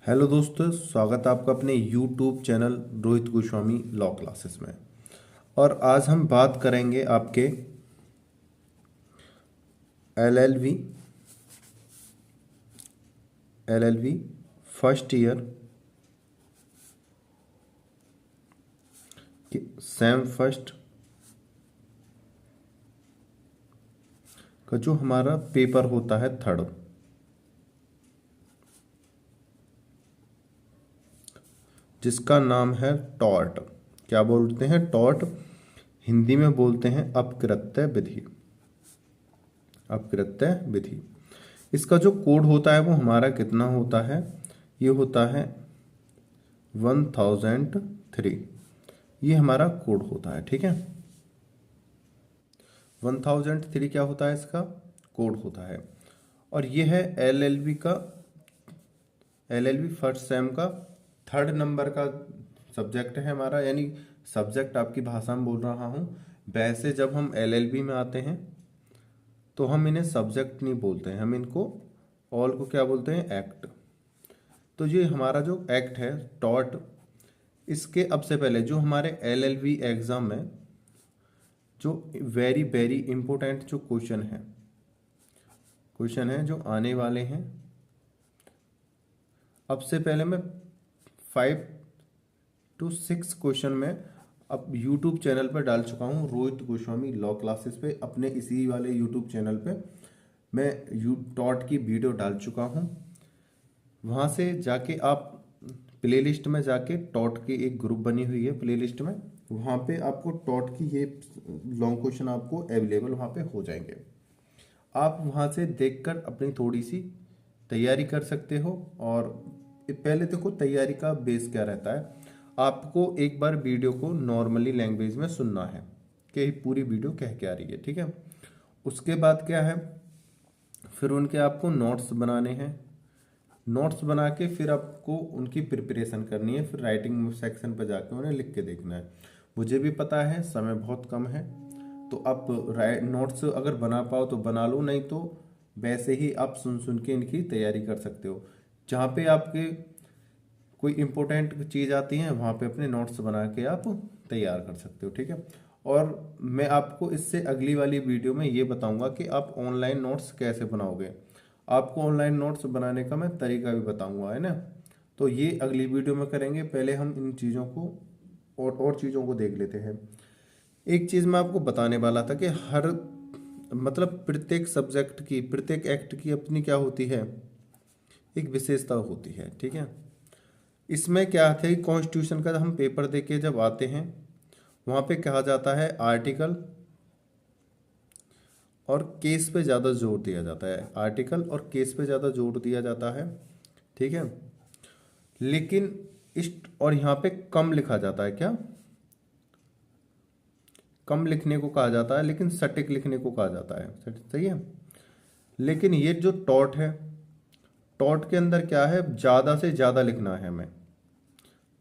Hello दोस्तों, स्वागत है आपका अपने YouTube channel Rohit Goswami law classes में। और आज हम बात करेंगे आपके एलएलबी एलएलबी फर्स्ट ईयर के सेम फर्स्ट का जो हमारा पेपर होता है थर्ड, जिसका नाम है टॉर्ट। क्या बोलते हैं? टॉर्ट। हिंदी में बोलते हैं अपकृत्य विधि। अपकृत्य विधि। इसका जो कोड होता है वो हमारा कितना होता है? ये होता है 1003। ये हमारा कोड होता है, ठीक है। 1003 क्या होता है? इसका कोड होता है। और ये है एलएलबी फर्स्ट सेम का थर्ड नंबर का सब्जेक्ट है हमारा, यानी सब्जेक्ट आपकी भाषा में बोल रहा हूँ। वैसे जब हम एलएलबी में आते हैं तो हम इन्हें सब्जेक्ट नहीं बोलते हैं, हम इनको ऑल को क्या बोलते हैं? एक्ट। तो ये हमारा जो एक्ट है टॉट, इसके अब से पहले जो हमारे एलएलबी एग्जाम में जो वेरी वेरी इंपॉर्टेंट जो क्वेश्चन है जो आने वाले हैं, अब से पहले मैं 5 to 6 क्वेश्चन में अब यूट्यूब चैनल पर डाल चुका हूँ, रोहित गोस्वामी लॉ क्लासेस पे। अपने इसी वाले यूट्यूब चैनल पे मैं टॉट की वीडियो डाल चुका हूँ। वहाँ से जाके आप प्लेलिस्ट में जाके टॉट की एक ग्रुप बनी हुई है प्लेलिस्ट में, वहाँ पे आपको टॉट की ये लॉन्ग क्वेश्चन आपको अवेलेबल वहाँ पे हो जाएंगे। आप वहाँ से देखकर अपनी थोड़ी सी तैयारी कर सकते हो। और पहले देखो तैयारी का बेस क्या रहता है। आपको एक बार वीडियो को नॉर्मली लैंग्वेज में सुनना है कि पूरी वीडियो कह के आ रही है, ठीक है। उसके बाद क्या है, फिर उनके आपको नोट्स बनाने हैं। नोट्स बना के फिर आपको उनकी प्रिपरेशन करनी है, फिर राइटिंग सेक्शन पर जाके उन्हें लिख के देखना है। मुझे भी पता है समय बहुत कम है, तो आप नोट्स अगर बना पाओ तो बना लो, नहीं तो वैसे ही आप सुन सुन के इनकी तैयारी कर सकते हो। जहाँ पे आपके कोई इंपॉर्टेंट चीज़ आती है वहाँ पे अपने नोट्स बना के आप तैयार कर सकते हो, ठीक है। और मैं आपको इससे अगली वाली वीडियो में ये बताऊंगा कि आप ऑनलाइन नोट्स कैसे बनाओगे। आपको ऑनलाइन नोट्स बनाने का मैं तरीका भी बताऊंगा, है ना। तो ये अगली वीडियो में करेंगे। पहले हम इन चीज़ों को और चीज़ों को देख लेते हैं। एक चीज़ मैं आपको बताने वाला था कि हर मतलब प्रत्येक सब्जेक्ट की, प्रत्येक एक्ट की अपनी क्या होती है, एक विशेषता होती है, ठीक है। इसमें क्या था कि कॉन्स्टिट्यूशन का हम पेपर दे के जब आते हैं, वहाँ पे कहा जाता है आर्टिकल और केस पे ज़्यादा जोर दिया जाता है। आर्टिकल और केस पे ज़्यादा जोर दिया जाता है, ठीक है। लेकिन इस और यहाँ पे कम लिखा जाता है। क्या? कम लिखने को कहा जाता है, लेकिन सटीक लिखने को कहा जाता है, सही है। लेकिन ये जो टॉट है, टॉट के अंदर क्या है, ज़्यादा से ज़्यादा लिखना है हमें।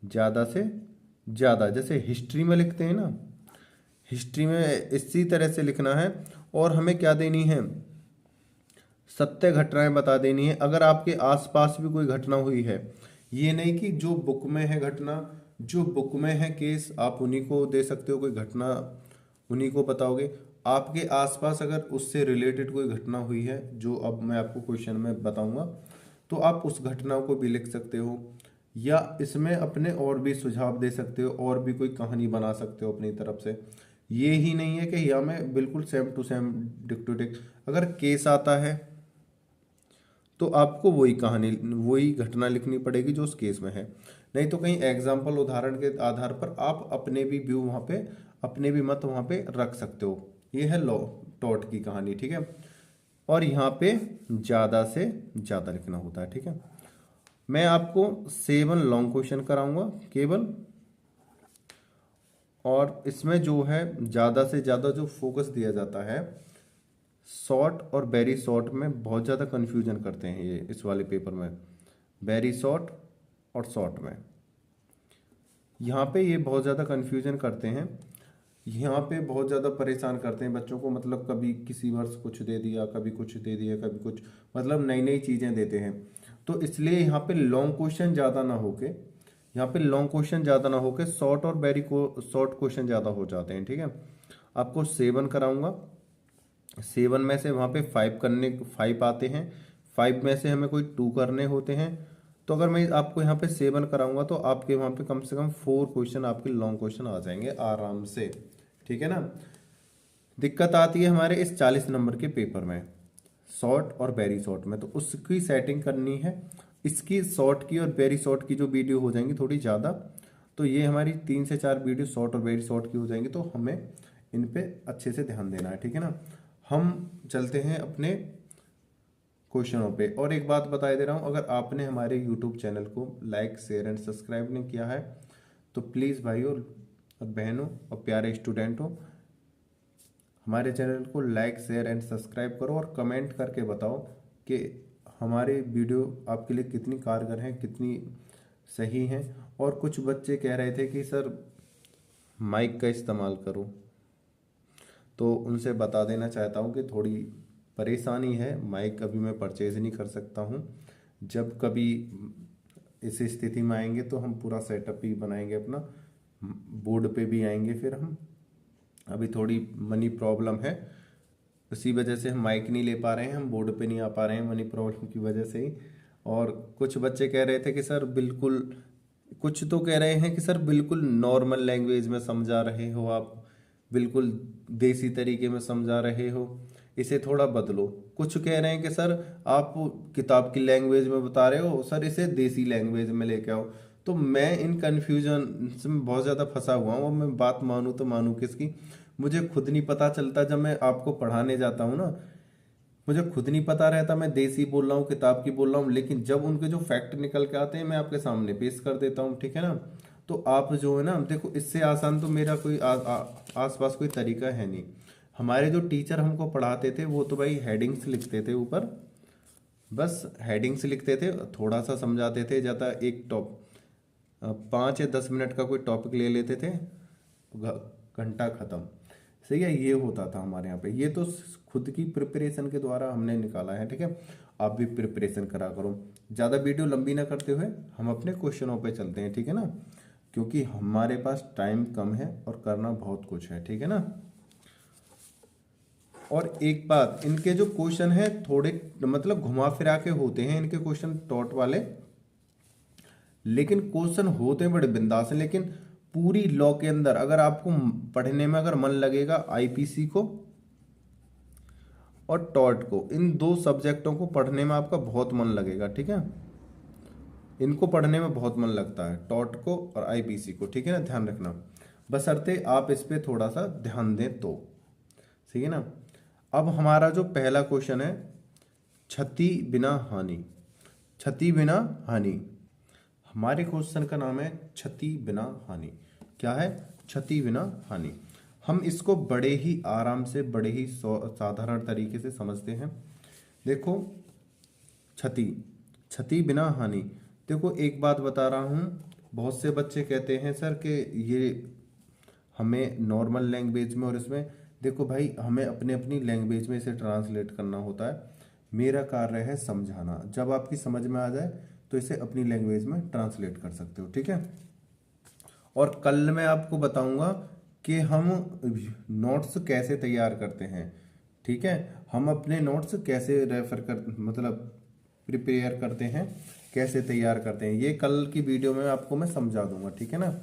ज़्यादा से ज़्यादा, जैसे हिस्ट्री में लिखते हैं ना, हिस्ट्री में इसी तरह से लिखना है। और हमें क्या देनी है, सत्य घटनाएं बता देनी है। अगर आपके आसपास भी कोई घटना हुई है, ये नहीं कि जो बुक में है घटना, जो बुक में है केस आप उन्हीं को दे सकते हो, कोई घटना उन्हीं को बताओगे। आपके आसपास अगर उससे रिलेटेड कोई घटना हुई है जो अब मैं आपको क्वेश्चन में बताऊंगा, तो आप उस घटना को भी लिख सकते हो, या इसमें अपने और भी सुझाव दे सकते हो, और भी कोई कहानी बना सकते हो अपनी तरफ से। ये ही नहीं है कि या मैं बिल्कुल सेम टू सेम डिक टू डिक। अगर केस आता है तो आपको वही कहानी, वही घटना लिखनी पड़ेगी जो उस केस में है। नहीं तो कहीं एग्जाम्पल उदाहरण के आधार पर आप अपने भी व्यू वहाँ पे, अपने भी मत वहाँ पे रख सकते हो। ये है लॉ टॉट की कहानी, ठीक है। और यहाँ पे ज़्यादा से ज़्यादा लिखना होता है, ठीक है। मैं आपको 7 लॉन्ग क्वेश्चन कराऊंगा केवल। और इसमें जो है ज़्यादा से ज़्यादा जो फोकस दिया जाता है, शॉर्ट और वेरी शॉर्ट में बहुत ज़्यादा कन्फ्यूजन करते हैं ये इस वाले पेपर में। वेरी शॉर्ट और शॉर्ट में यहाँ पे ये बहुत ज़्यादा कन्फ्यूजन करते हैं। यहाँ पे बहुत ज़्यादा परेशान करते हैं बच्चों को, कभी किसी वर्ष कुछ दे दिया, कभी कुछ दे दिया, कभी कुछ, नई नई चीज़ें देते हैं। तो इसलिए यहाँ पे लॉन्ग क्वेश्चन ज़्यादा ना होके, यहाँ पे लॉन्ग क्वेश्चन ज़्यादा ना होके शॉर्ट और वेरी को शॉर्ट क्वेश्चन ज़्यादा हो जाते हैं। ठीक है, आपको 7 कराऊंगा। 7 में से वहाँ पे 5 आते हैं, 5 में से हमें कोई 2 करने होते हैं। तो अगर मैं आपको यहाँ पे 7 कराऊंगा तो आपके वहाँ पे कम से कम 4 क्वेश्चन आपके लॉन्ग क्वेश्चन आ जाएंगे आराम से। ठीक है ना। दिक्कत आती है हमारे इस 40 नंबर के पेपर में, शॉर्ट और वेरी शॉर्ट में, तो उसकी सेटिंग करनी है। इसकी शॉर्ट की और वेरी शॉर्ट की जो वीडियो हो जाएंगी थोड़ी ज़्यादा, तो ये हमारी 3 से 4 वीडियो शॉर्ट और वेरी शॉर्ट की हो जाएंगी, तो हमें इन पे अच्छे से ध्यान देना है। ठीक है ना। हम चलते हैं अपने क्वेश्चनों पे। और एक बात बता दे रहा हूँ, अगर आपने हमारे यूट्यूब चैनल को लाइक शेयर एंड सब्सक्राइब नहीं किया है तो प्लीज़ भाइयों और बहनों और प्यारे स्टूडेंटों, हमारे चैनल को लाइक शेयर एंड सब्सक्राइब करो और कमेंट करके बताओ कि हमारे वीडियो आपके लिए कितनी कारगर हैं, कितनी सही हैं। और कुछ बच्चे कह रहे थे कि सर माइक का इस्तेमाल करो, तो उनसे बता देना चाहता हूँ कि थोड़ी परेशानी है, माइक अभी मैं परचेज नहीं कर सकता हूँ। जब कभी इस स्थिति में आएंगे तो हम पूरा सेटअप ही बनाएंगे अपना, बोर्ड पे भी आएंगे फिर हम। अभी थोड़ी मनी प्रॉब्लम है, उसी वजह से हम माइक नहीं ले पा रहे हैं, हम बोर्ड पे नहीं आ पा रहे हैं मनी प्रॉब्लम की वजह से ही। और कुछ बच्चे कह रहे थे कि सर बिल्कुल, कुछ तो कह रहे हैं कि सर बिल्कुल नॉर्मल लैंग्वेज में समझा रहे हो आप, बिल्कुल देसी तरीके में समझा रहे हो, इसे थोड़ा बदलो। कुछ कह रहे हैं कि सर आप किताब की लैंग्वेज में बता रहे हो, सर इसे देसी लैंग्वेज में लेके आओ। तो मैं इन कन्फ्यूजन में बहुत ज़्यादा फंसा हुआ हूँ। मैं बात मानूँ तो मानूँ किसकी, मुझे खुद नहीं पता चलता। जब मैं आपको पढ़ाने जाता हूँ ना, मुझे खुद नहीं पता रहता मैं देसी बोल रहा हूँ किताब की बोल रहा हूँ, लेकिन जब उनके जो फैक्ट निकल के आते हैं मैं आपके सामने पेश कर देता हूँ। ठीक है ना। तो आप जो है ना, देखो इससे आसान तो मेरा कोई आसपास कोई तरीका है नहीं। हमारे जो टीचर हमको पढ़ाते थे वो तो भाई हेडिंग्स लिखते थे ऊपर, बस हेडिंग्स लिखते थे, थोड़ा सा समझाते थे, ज़्यादा एक 5 या 10 मिनट का कोई टॉपिक ले लेते थे, घंटा खत्म। सही है, ये होता था हमारे यहाँ पे। ये तो खुद की प्रिपरेशन के द्वारा हमने निकाला है। ठीक है, आप भी प्रिपरेशन करा करो। ज़्यादा वीडियो लंबी ना करते हुए हम अपने क्वेश्चनों पे चलते हैं। ठीक है ना, क्योंकि हमारे पास टाइम कम है और करना बहुत कुछ है। ठीक है ना। और एक बात, इनके जो क्वेश्चन है थोड़े मतलब घुमा फिरा के होते हैं इनके क्वेश्चन टॉट वाले, लेकिन क्वेश्चन होते हैं बड़े बिंदास हैं। लेकिन पूरी लॉ के अंदर अगर आपको पढ़ने में अगर मन लगेगा, आईपीसी को और टॉट को, इन 2 सब्जेक्टों को पढ़ने में आपका बहुत मन लगेगा। ठीक है, इनको पढ़ने में बहुत मन लगता है, टॉट को और आईपीसी को। ठीक है ना, ध्यान रखना, बशर्ते आप इस पे थोड़ा सा ध्यान दें तो। ठीक है ना। अब हमारा जो पहला क्वेश्चन है, क्षति बिना हानि। क्षति बिना हानि, हमारे क्वेश्चन का नाम है क्षति बिना हानि। क्या है? क्षति बिना हानि। हम इसको बड़े ही आराम से, बड़े ही साधारण तरीके से समझते हैं। देखो, क्षति, क्षति बिना हानि। देखो एक बात बता रहा हूँ, बहुत से बच्चे कहते हैं सर कि ये हमें नॉर्मल लैंग्वेज में और इसमें, देखो भाई हमें अपने अपनी लैंग्वेज में इसे ट्रांसलेट करना होता है। मेरा कार्य है समझाना, जब आपकी समझ में आ जाए तो इसे अपनी लैंग्वेज में ट्रांसलेट कर सकते हो। ठीक है। और कल मैं आपको बताऊंगा कि हम नोट्स कैसे तैयार करते हैं। ठीक है, हम अपने नोट्स कैसे रेफर कर मतलब प्रिपेयर करते हैं, कैसे तैयार करते हैं, ये कल की वीडियो में आपको मैं समझा दूंगा। ठीक है ना।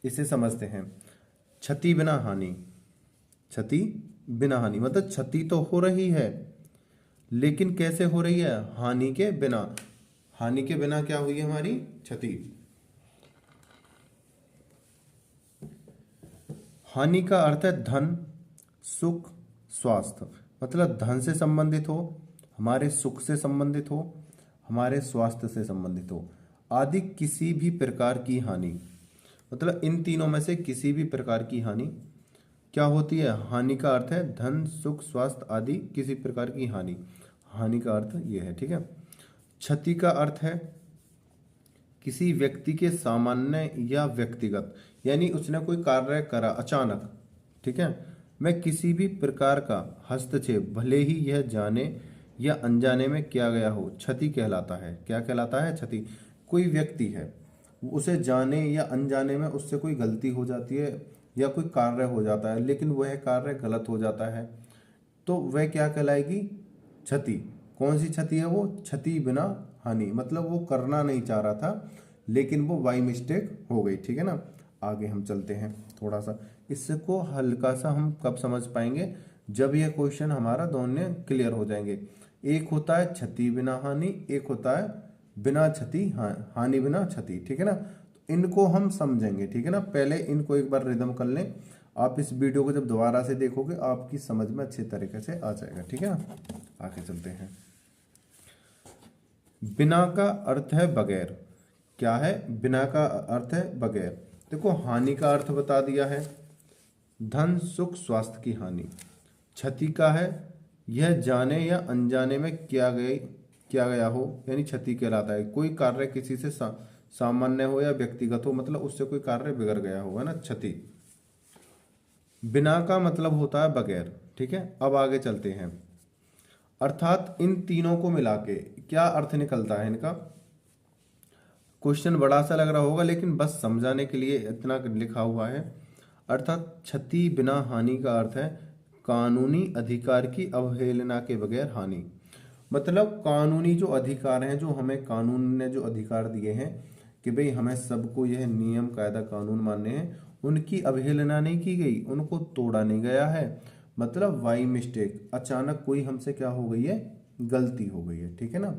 इसे समझते हैं। क्षति बिना हानि, क्षति बिना हानि मतलब क्षति तो हो रही है, लेकिन कैसे हो रही है? हानि के बिना। हानि के बिना क्या हुई है हमारी? क्षति। हानि का अर्थ है धन, सुख, स्वास्थ्य। मतलब धन से संबंधित हो, हमारे सुख से संबंधित हो, हमारे स्वास्थ्य से संबंधित हो, आदि किसी भी प्रकार की हानि। मतलब इन तीनों में से किसी भी प्रकार की हानि क्या होती है? हानि का अर्थ है धन, सुख, स्वास्थ्य आदि किसी प्रकार की हानि। हानि का अर्थ ये है। ठीक है। क्षति का अर्थ है किसी व्यक्ति के सामान्य या व्यक्तिगत, यानी उसने कोई कार्य करा अचानक, ठीक है, मैं किसी भी प्रकार का हस्तक्षेप, भले ही यह जाने या अनजाने में किया गया हो क्षति कहलाता है। क्या कहलाता है? क्षति। कोई व्यक्ति है, उसे जाने या अनजाने में उससे कोई गलती हो जाती है या कोई कार्य हो जाता है, लेकिन वह कार्य गलत हो जाता है, तो वह क्या कहलाएगी? क्षति। कौन सी क्षति है वो? क्षति बिना हानि, मतलब वो करना नहीं चाह रहा था लेकिन वो बाई मिस्टेक हो गई। ठीक है ना। आगे हम चलते हैं थोड़ा सा, इसको हल्का सा हम कब समझ पाएंगे? जब ये क्वेश्चन हमारा दोनों क्लियर हो जाएंगे। एक होता है क्षति बिना हानि, एक होता है बिना क्षति हानि बिना क्षति। ठीक है ना। तो इनको हम समझेंगे। ठीक है ना। पहले इनको एक बार रिदम कर लें। आप इस वीडियो को जब दोबारा से देखोगे आपकी समझ में अच्छे तरीके से आ जाएगा। ठीक है ना। आगे चलते हैं। बिना का अर्थ है बगैर। क्या है? बिना का अर्थ है बगैर। देखो, हानि का अर्थ बता दिया है, धन सुख स्वास्थ्य की हानि। क्षति का है यह जाने या अनजाने में किया गया हो, यानी क्षति कहलाता है। कोई कार्य किसी से सामान्य हो या व्यक्तिगत हो, मतलब उससे कोई कार्य बिगड़ गया हो, है ना, क्षति। बिना का मतलब होता है बगैर। ठीक है। अब आगे चलते हैं। अर्थात इन तीनों को मिला के क्या अर्थ निकलता है इनका? क्वेश्चन बड़ा सा लग रहा होगा लेकिन बस समझाने के लिए इतना लिखा हुआ है। अर्थात क्षति बिना हानि का अर्थ है कानूनी अधिकार की अवहेलना के बगैर हानि। मतलब कानूनी जो अधिकार हैं, जो हमें कानून ने जो अधिकार दिए हैं कि भाई हमें सबको यह नियम कायदा कानून मानने हैं, उनकी अवहेलना नहीं की गई, उनको तोड़ा नहीं गया है। मतलब बाई मिस्टेक, अचानक कोई हमसे क्या हो गई है? गलती हो गई है। ठीक है ना।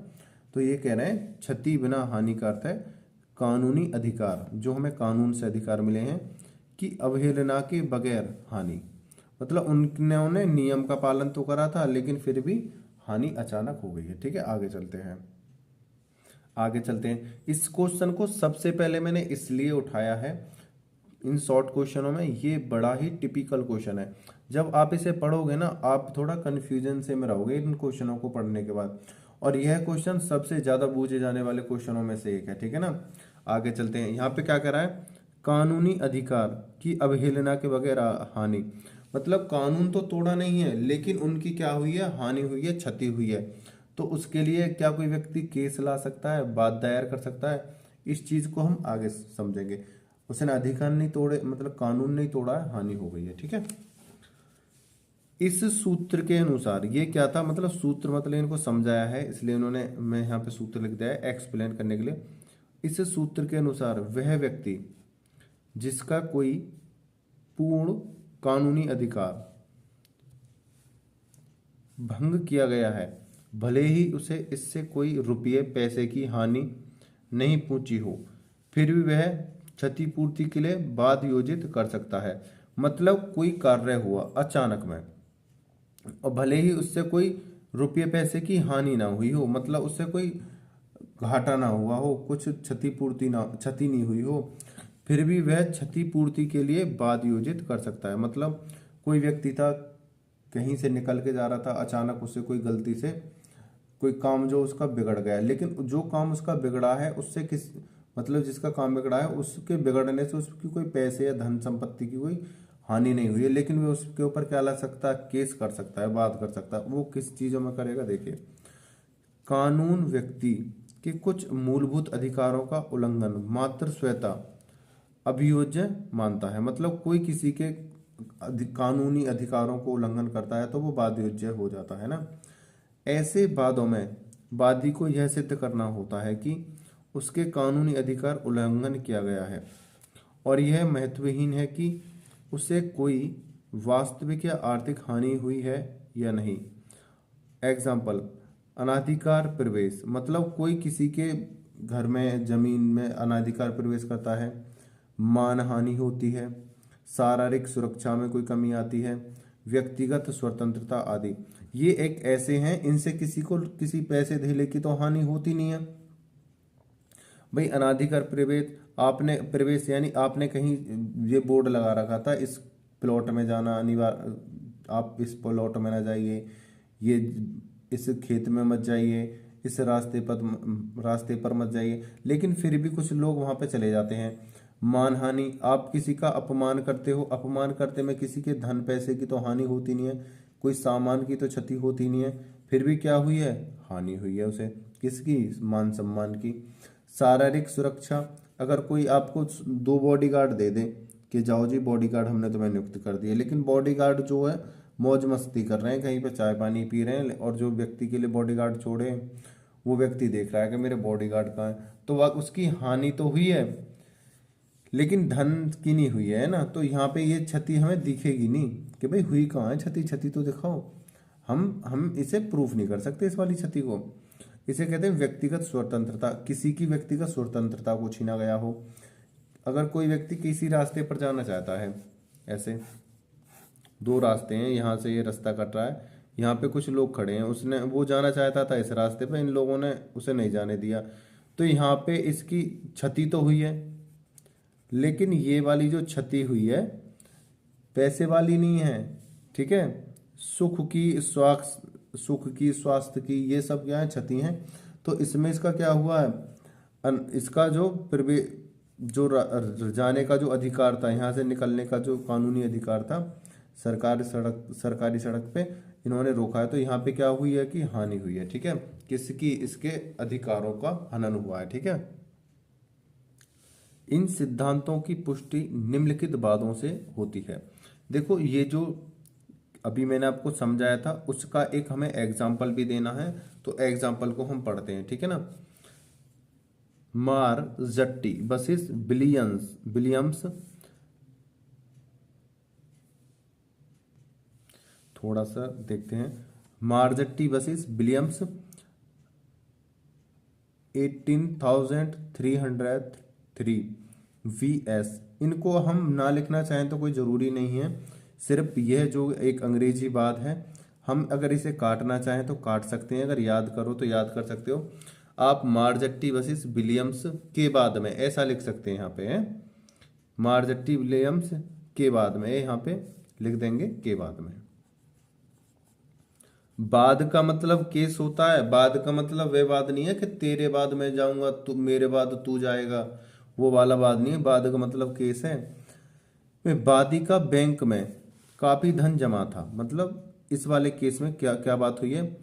तो ये कह रहे हैं क्षति बिना हानि का अर्थ है कानूनी अधिकार, जो हमें कानून से अधिकार मिले हैं, कि अवहेलना के बगैर हानि। मतलब उन्होंने नियम का पालन तो करा था लेकिन फिर भी हानि अचानक हो गई है। ठीक है। आगे चलते हैं। इस क्वेश्चन को सबसे पहले मैंने इसलिए उठाया है, इन शॉर्ट क्वेश्चनों में ये बड़ा ही टिपिकल क्वेश्चन है। जब आप इसे पढ़ोगे ना, आप थोड़ा कंफ्यूजन से में रहोगे इन क्वेश्चनों को पढ़ने के बाद, और यह क्वेश्चन सबसे ज्यादा पूछे जाने वाले क्वेश्चनों में से एक है। ठीक है ना। आगे चलते हैं। यहाँ पे क्या कह रहा है? कानूनी अधिकार की अवहेलना के बगैर हानि। मतलब कानून तो तोड़ा नहीं है लेकिन उनकी क्या हुई है? हानि हुई है, क्षति हुई है। तो उसके लिए क्या कोई व्यक्ति केस ला सकता है, बात दायर कर सकता है? इस चीज को हम आगे समझेंगे। उसने अधिकार नहीं तोड़े, मतलब कानून नहीं तोड़ा है, हानि हो गई है। ठीक है। इस सूत्र के अनुसार ये क्या था? मतलब सूत्र मतलब इनको समझाया है, इसलिए उन्होंने, मैं यहाँ पे सूत्र लिख दिया है एक्सप्लेन करने के लिए। इस सूत्र के अनुसार वह व्यक्ति जिसका कोई पूर्ण कानूनी अधिकार भंग किया गया है, भले ही उसे इससे कोई रुपये पैसे की हानि नहीं पहुंची हो, फिर भी वह क्षतिपूर्ति के लिए वाद योजित कर सकता है। मतलब कोई कार्य हुआ अचानक में और भले ही उससे कोई रुपये पैसे की हानि ना हुई हो, मतलब उससे कोई घाटा ना हुआ हो, कुछ क्षति नहीं हुई हो, फिर भी वह क्षतिपूर्ति के लिए वाद योजित कर सकता है। मतलब कोई व्यक्ति था, कहीं से निकल के जा रहा था, अचानक उससे कोई गलती से कोई काम जो उसका बिगड़ गया, लेकिन जो काम उसका बिगड़ा है उससे मतलब जिसका काम बिगड़ा है उसके बिगड़ने से उसकी कोई पैसे या धन संपत्ति की कोई हानि नहीं हुई है, लेकिन वह उसके ऊपर क्या ला सकता है? केस कर सकता है, बात कर सकता है। वो किस चीजों में करेगा? देखिए, कानून व्यक्ति के कुछ मूलभूत अधिकारों का उल्लंघन मात्र स्वतः अभियोज्य मानता है। मतलब कोई किसी के कानूनी अधिकारों को उल्लंघन करता है तो वो वाद योज्य हो जाता है ना। ऐसे वादों में वादी को यह सिद्ध करना होता है कि उसके कानूनी अधिकार उल्लंघन किया गया है और यह महत्वहीन है कि उसे कोई वास्तविक या आर्थिक हानि हुई है या नहीं। एग्जाम्पल, अनाधिकार प्रवेश, मतलब कोई किसी के घर में, जमीन में अनाधिकार प्रवेश करता है, मानहानि होती है, शारीरिक सुरक्षा में कोई कमी आती है, व्यक्तिगत स्वतंत्रता आदि। ये एक ऐसे हैं, इनसे किसी को किसी पैसे धेले की तो हानि होती नहीं है। भाई अनाधिकार प्रवेश यानी आपने कहीं ये बोर्ड लगा रखा था, इस प्लॉट में जाना अनिवार्य, आप इस प्लॉट में ना जाइए, ये इस खेत में मत जाइए, इस रास्ते पर मत जाइए, लेकिन फिर भी कुछ लोग वहां पे चले जाते हैं। मानहानि, आप किसी का अपमान करते हो, अपमान करते में किसी के धन पैसे की तो हानि होती नहीं है, कोई सामान की तो क्षति होती नहीं है, फिर भी क्या हुई है, हानि हुई है उसे, किसकी, मान सम्मान की। शारीरिक सुरक्षा, अगर कोई आपको 2 बॉडीगार्ड दे दे कि जाओ जी बॉडीगार्ड हमने तुम्हें नियुक्त कर दिया, लेकिन बॉडीगार्ड जो है मौज मस्ती कर रहे हैं, कहीं पर चाय पानी पी रहे हैं, और जो व्यक्ति के लिए बॉडीगार्ड छोड़े वो व्यक्ति देख रहा है कि मेरे बॉडीगार्ड कहाँ है, तो वह उसकी हानि तो हुई है लेकिन धन की नहीं हुई है ना। तो यहाँ पे ये क्षति हमें दिखेगी नहीं कि भाई हुई कहाँ है क्षति, क्षति तो दिखाओ। हम इसे प्रूफ नहीं कर सकते इस वाली क्षति को। इसे कहते हैं व्यक्तिगत स्वतंत्रता, किसी की व्यक्तिगत स्वतंत्रता को छीना गया हो। अगर कोई व्यक्ति किसी रास्ते पर जाना चाहता है, ऐसे 2 रास्ते हैं, यहाँ से ये रास्ता कट रहा है, यहाँ पे कुछ लोग खड़े हैं, उसने वो जाना चाहता था इस रास्ते पे, इन लोगों ने उसे नहीं जाने दिया, तो यहाँ पे इसकी क्षति तो हुई है, लेकिन ये वाली जो क्षति हुई है पैसे वाली नहीं है, ठीक है। सुख की स्वास्थ्य की ये सब क्या है, क्षति हैं। तो इसमें इसका क्या हुआ है, इसका जो जाने का जो अधिकार था, यहाँ से निकलने का जो कानूनी अधिकार था, सरकारी सड़क पे इन्होंने रोका है, तो यहाँ पे क्या हुई है कि हानि हुई है, ठीक है। किसकी, इसके अधिकारों का हनन हुआ है, ठीक है। इन सिद्धांतों की पुष्टि निम्नलिखित बातों से होती है। देखो ये जो अभी मैंने आपको समझाया था उसका एक हमें एग्जाम्पल भी देना है, तो एग्जाम्पल को हम पढ़ते हैं, ठीक है ना। मार्जट्टी वर्सेस विलियम्स, थोड़ा सा देखते हैं। मार्जट्टी वर्सेस विलियम्स 18,303 VS, इनको हम ना लिखना चाहें तो कोई ज़रूरी नहीं है, सिर्फ यह जो एक अंग्रेजी बात है, हम अगर इसे काटना चाहें तो काट सकते हैं, अगर याद करो तो याद कर सकते हो। आप मार्जट्टी वर्सेस विलियम्स के बाद में ऐसा लिख सकते हैं, यहाँ पे है मार्जट्टी विलियम्स के बाद में, यहाँ पे लिख देंगे के बाद में। बाद का मतलब केस होता है, बाद का मतलब वह बात नहीं है कि तेरे बाद मैं जाऊंगा, तू मेरे बाद तू जाएगा, वो वाला बाद नहीं है। बाद का मतलब केस है। वादी का बैंक में काफी धन जमा था, मतलब इस वाले केस में क्या क्या बात हुई है,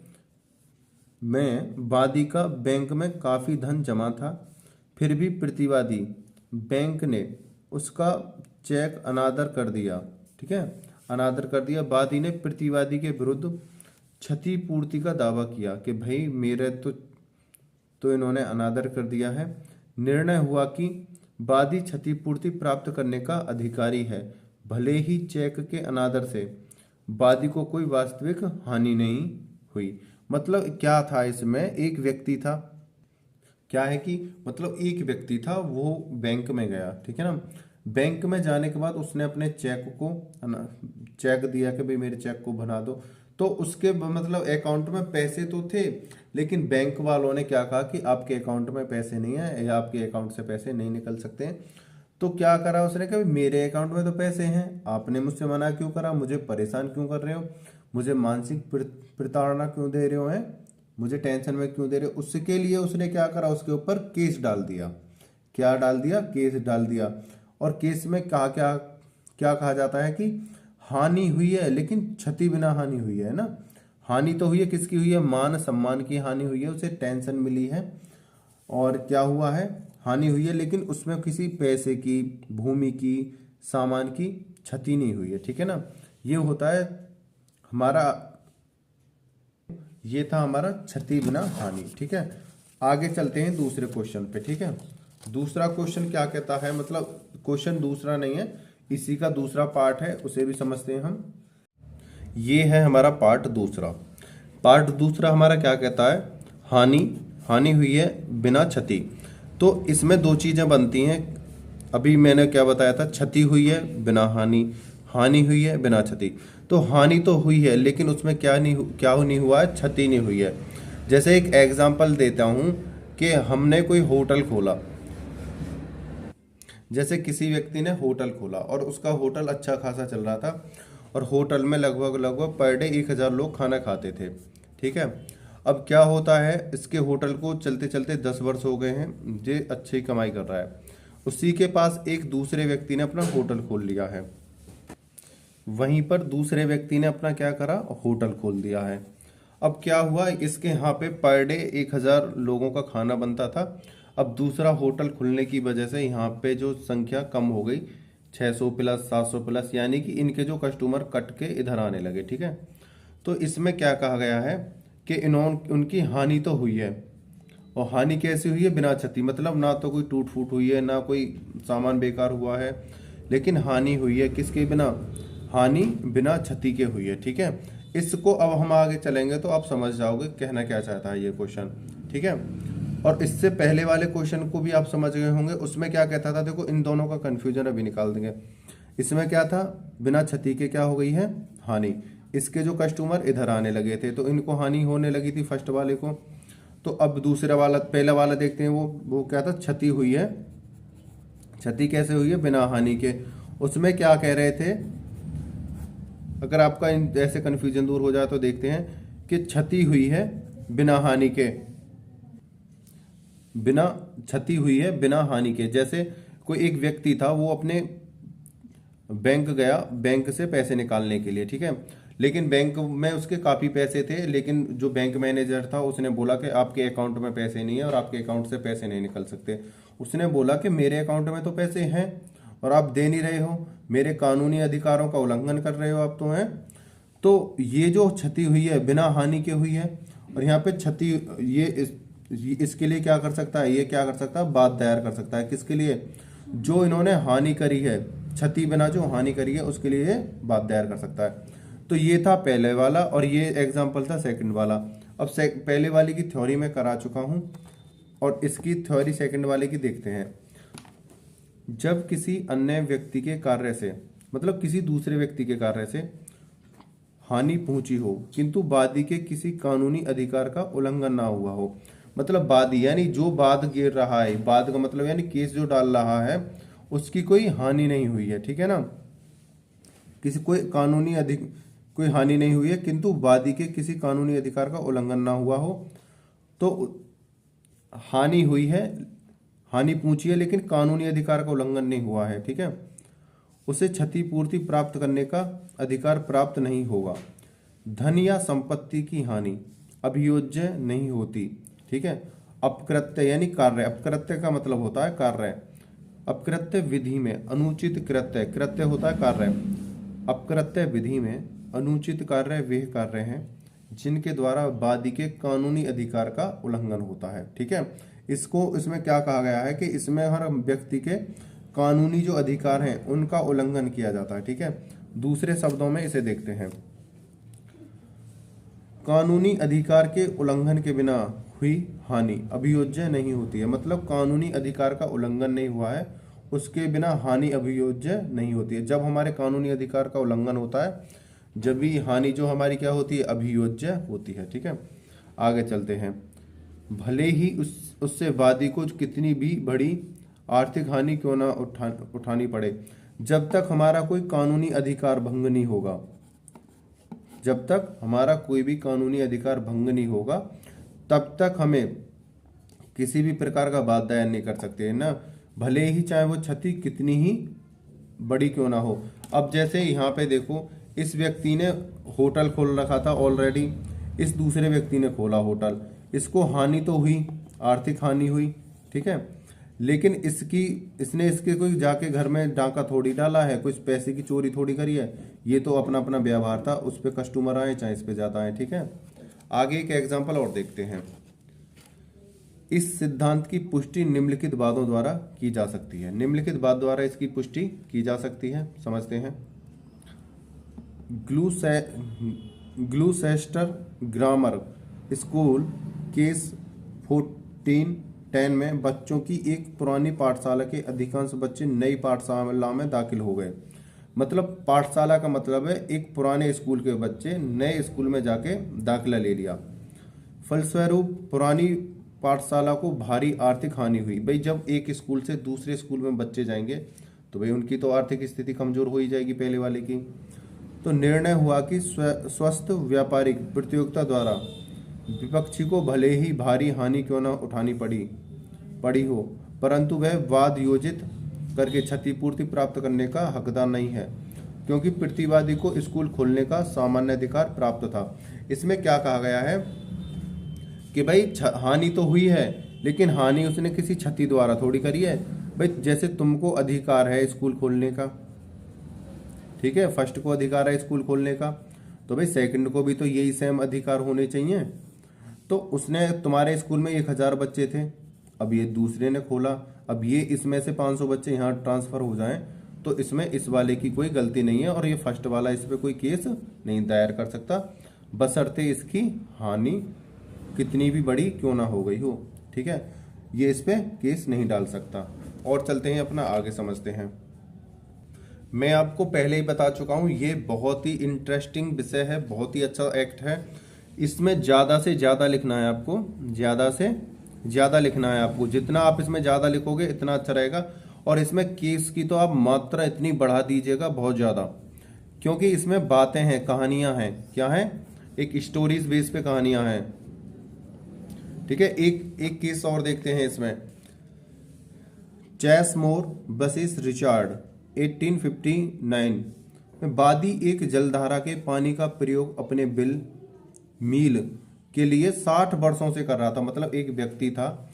मैं वादी का बैंक में काफी धन जमा था, फिर भी प्रतिवादी बैंक ने उसका चेक अनादर कर दिया, ठीक है, अनादर कर दिया। वादी ने प्रतिवादी के विरुद्ध क्षतिपूर्ति का दावा किया कि भाई मेरे तो इन्होंने अनादर कर दिया है। निर्णय हुआ कि वादी क्षतिपूर्ति प्राप्त करने का अधिकारी है, भले ही चेक के अनादर से वादी को कोई वास्तविक हानि नहीं हुई। मतलब क्या था इसमें, एक व्यक्ति था, क्या है कि मतलब एक व्यक्ति था, वो बैंक में गया, ठीक है ना। बैंक में जाने के बाद उसने अपने चेक दिया कि भाई मेरे चेक को बना दो, तो उसके मतलब अकाउंट में पैसे तो थे, लेकिन बैंक वालों ने क्या कहा कि आपके अकाउंट में पैसे नहीं है या आपके अकाउंट से पैसे नहीं निकल सकते हैं। तो क्या करा उसने, कहा मेरे अकाउंट में तो पैसे हैं, आपने मुझसे मना क्यों करा, मुझे परेशान क्यों कर रहे हो, मुझे मानसिक प्रताड़ना क्यों दे रहे हो, हैं मुझे टेंशन में क्यों दे रहे हो। उसके लिए उसने क्या करा, उसके ऊपर केस डाल दिया। क्या डाल दिया, केस डाल दिया। और केस में कहा क्या क्या कहा जाता है कि हानि हुई है लेकिन क्षति बिना हानि हुई है ना। हानि तो हुई है, किसकी हुई है, मान सम्मान की हानि हुई है, उसे टेंशन मिली है, और क्या हुआ है, हानि हुई है, लेकिन उसमें किसी पैसे की, भूमि की, सामान की क्षति नहीं हुई है, ठीक है ना। ये होता है हमारा, ये था हमारा क्षति बिना हानि, ठीक है। आगे चलते हैं दूसरे क्वेश्चन पे, ठीक है। दूसरा क्वेश्चन क्या कहता है, मतलब क्वेश्चन दूसरा नहीं है, इसी का दूसरा पार्ट है, उसे भी समझते हैं हम। ये है हमारा पार्ट दूसरा। पार्ट दूसरा हमारा क्या कहता है, हानि हुई है बिना क्षति। तो इसमें 2 चीजें बनती हैं, अभी मैंने क्या बताया था, क्षति हुई है बिना हानि, हानि हुई है बिना क्षति। तो हानि तो हुई है लेकिन उसमें क्या नहीं हुआ है, क्षति नहीं हुई है। जैसे एक एग्जांपल देता हूं कि हमने कोई होटल खोला, जैसे किसी व्यक्ति ने होटल खोला और उसका होटल अच्छा खासा चल रहा था, और होटल में लगभग पर डे 1000 लोग खाना खाते थे, ठीक है। अब क्या होता है, इसके होटल को चलते चलते 10 वर्ष हो गए हैं, ये अच्छी कमाई कर रहा है। उसी के पास एक दूसरे व्यक्ति ने अपना होटल खोल लिया है, वहीं पर दूसरे व्यक्ति ने अपना क्या करा, होटल खोल दिया है। अब क्या हुआ, इसके यहाँ पे पर डे 1000 लोगों का खाना बनता था। अब दूसरा होटल खुलने की वजह से यहाँ पे जो संख्या कम हो गई, 600 प्लस 700 प्लस, यानी कि इनके जो कस्टमर कट के इधर आने लगे। ठीक है, तो इसमें क्या कहा गया है कि उनकी हानि तो हुई है। और हानि कैसी हुई है? बिना क्षति, मतलब ना तो कोई टूट फूट हुई है, ना कोई सामान बेकार हुआ है, लेकिन हानि हुई है किसके बिना? हानि बिना क्षति के हुई है। ठीक है, इसको अब हम आगे चलेंगे तो आप समझ जाओगे कहना क्या चाहता है ये क्वेश्चन। ठीक है, और इससे पहले वाले क्वेश्चन को भी आप समझ गए होंगे, उसमें क्या कहता था, देखो इन दोनों का कंफ्यूजन अभी निकाल देंगे। इसमें क्या था? बिना क्षति के क्या हो गई है? हानि। इसके जो कस्टमर इधर आने लगे थे तो इनको हानि होने लगी थी फर्स्ट वाले को। तो अब दूसरा वाला, पहला वाला देखते हैं, वो क्या था? क्षति हुई है। क्षति कैसे हुई है? बिना हानि के। उसमें क्या कह रहे थे, अगर आपका ऐसे कंफ्यूजन दूर हो जाए तो देखते हैं कि क्षति हुई है बिना हानि के, बिना क्षति हुई है बिना हानि के। जैसे कोई एक व्यक्ति था, वो अपने बैंक गया, बैंक से पैसे निकालने के लिए। ठीक है, लेकिन बैंक में उसके काफ़ी पैसे थे, लेकिन जो बैंक मैनेजर था उसने बोला कि आपके अकाउंट में पैसे नहीं है और आपके अकाउंट से पैसे नहीं निकल सकते। उसने बोला कि मेरे अकाउंट में तो पैसे हैं और आप दे नहीं रहे हो, मेरे कानूनी अधिकारों का उल्लंघन कर रहे हो आप तो हैं। तो ये जो क्षति हुई है बिना हानि के हुई है। और यहाँ पे क्षति, इसके लिए क्या कर सकता है? ये क्या कर सकता है? बात दायर कर सकता है। किसके लिए? जो इन्होंने हानि करी है, क्षति बिना जो हानि करी है उसके लिए ये बात दायर कर सकता है। तो ये था पहले वाला और ये एग्जाम्पल था सेकंड वाला। अब पहले वाले की थ्योरी में करा चुका हूं और इसकी थ्योरी सेकंड वाले की देखते हैं। जब किसी अन्य व्यक्ति के कार्य से, मतलब किसी दूसरे व्यक्ति के कार्य से हानि पहुंची हो किंतु वादी के किसी कानूनी अधिकार का उल्लंघन ना हुआ हो, मतलब वादी यानी जो वाद गिर रहा है, वाद का मतलब यानी केस जो डाल रहा है उसकी कोई हानि नहीं हुई है। ठीक है ना, किसी कोई हानि नहीं हुई है किंतु वादी के किसी कानूनी अधिकार का उल्लंघन ना हुआ हो, तो हानि हुई है, हानि पहुंची है लेकिन कानूनी अधिकार का उल्लंघन नहीं हुआ है। ठीक है, उसे क्षतिपूर्ति प्राप्त करने का अधिकार प्राप्त नहीं होगा। धन या संपत्ति की हानि अभियोज्य नहीं होती। ठीक है, अपकृत्य यानी कार्य, अपकृत्य का मतलब होता है कार्य। अपकृत्य विधि में अनुचित कृत्य, कृत्य होता है कार्य, अपकृत्य विधि में अनुचित कार्य वे कार्य हैं जिनके द्वारा वादी के कानूनी अधिकार का उल्लंघन होता है। ठीक है, इसमें क्या कहा गया है कि इसमें हर व्यक्ति के कानूनी जो अधिकार हैं उनका उल्लंघन किया जाता है। ठीक है, दूसरे शब्दों में इसे देखते हैं, कानूनी अधिकार के उल्लंघन के बिना हुई हानि अभियोज्य नहीं होती है। मतलब कानूनी अधिकार का उल्लंघन नहीं हुआ है, उसके बिना हानि अभियोज्य नहीं होती है। जब हमारे कानूनी अधिकार का उल्लंघन होता है जब भी हानि जो हमारी क्या होती है? अभियोज्य होती है। ठीक है, आगे चलते हैं। भले ही उससे वादी को कितनी भी बड़ी आर्थिक हानि क्यों ना उठानी पड़े, जब तक हमारा कोई कानूनी अधिकार भंग नहीं होगा, जब तक हमारा कोई भी कानूनी अधिकार भंग नहीं होगा तब तक हमें किसी भी प्रकार का वाद दायर नहीं कर सकते, है ना, भले ही चाहे वो क्षति कितनी ही बड़ी क्यों ना हो। अब जैसे यहाँ पे देखो, इस व्यक्ति ने होटल खोल रखा था ऑलरेडी, इस दूसरे व्यक्ति ने खोला होटल, इसको हानि तो हुई, आर्थिक हानि हुई। ठीक है, लेकिन इसने इसके कोई जाके घर में डाका थोड़ी डाला है, कुछ पैसे की चोरी थोड़ी करी है, ये तो अपना अपना व्यवहार था, उस पर कस्टमर आए चाहे इस पे ज्यादा आए। ठीक है, आगे एक एग्जाम्पल और देखते हैं। इस सिद्धांत की पुष्टि निम्नलिखित बातों द्वारा की जा सकती है। निम्नलिखित बात द्वारा इसकी पुष्टि की जा सकती है, समझते हैं। ग्लूसेस्टर ग्रामर स्कूल केस 1410 में बच्चों की एक पुरानी पाठशाला के अधिकांश बच्चे नई पाठशाला में दाखिल हो गए। मतलब पाठशाला का मतलब है एक पुराने स्कूल के बच्चे नए स्कूल में जाके दाखिला ले लिया। फलस्वरूप पुरानी पाठशाला को भारी आर्थिक हानि हुई। भाई जब एक स्कूल से दूसरे स्कूल में बच्चे जाएंगे तो भाई उनकी तो आर्थिक स्थिति कमजोर हो ही जाएगी पहले वाले की। तो निर्णय हुआ कि स्वस्थ व्यापारिक प्रतियोगिता द्वारा विपक्षी को भले ही भारी हानि क्यों न उठानी पड़ी हो, परंतु वह वाद योजित करके क्षतिपूर्ति प्राप्त करने का हकदार नहीं है। क्योंकि प्रतिवादी को स्कूल खोलने का सामान्य अधिकार प्राप्त था। इसमें क्या कहा गया है कि भाई हानि तो हुई है, लेकिन हानि उसने किसी क्षति द्वारा थोड़ी करी है। भाई जैसे तुमको अधिकार है स्कूल खोलने का, ठीक है, फर्स्ट को अधिकार है स्कूल खोलने का, तो भाई सेकंड को भी तो यही सेम अधिकार होने चाहिए। तो उसने, तुम्हारे स्कूल में 1000 बच्चे थे, अब ये दूसरे ने खोला, अब ये इसमें से 500 बच्चे यहाँ ट्रांसफर हो जाएं, तो इसमें इस वाले की कोई गलती नहीं है और ये फर्स्ट वाला इस पर कोई केस नहीं दायर कर सकता, बशर्ते इसकी हानि कितनी भी बड़ी क्यों ना हो गई हो, ठीक है, ये इस पे केस नहीं डाल सकता। और चलते हैं अपना आगे समझते हैं। मैं आपको पहले ही बता चुका हूँ, ये बहुत ही इंटरेस्टिंग विषय है, बहुत ही अच्छा एक्ट है। इसमें ज़्यादा से ज़्यादा लिखना है आपको, ज़्यादा से ज़्यादा लिखना है आपको, जितना आप इसमें ज़्यादा लिखोगे इतना अच्छा रहेगा। और इसमें केस की तो आप मात्रा इतनी बढ़ा दीजिएगा बहुत ज़्यादा, क्योंकि इसमें बातें हैं, कहानियाँ हैं, क्या हैं, एक स्टोरीज बेस पे कहानियाँ हैं, ठीक है। एक केस और देखते हैं इसमें। चैसमोर वर्सेस रिचार्ड 1859 में वादी एक जलधारा के पानी का प्रयोग अपने मील के लिए 60 वर्षों से कर रहा था। मतलब एक व्यक्ति था,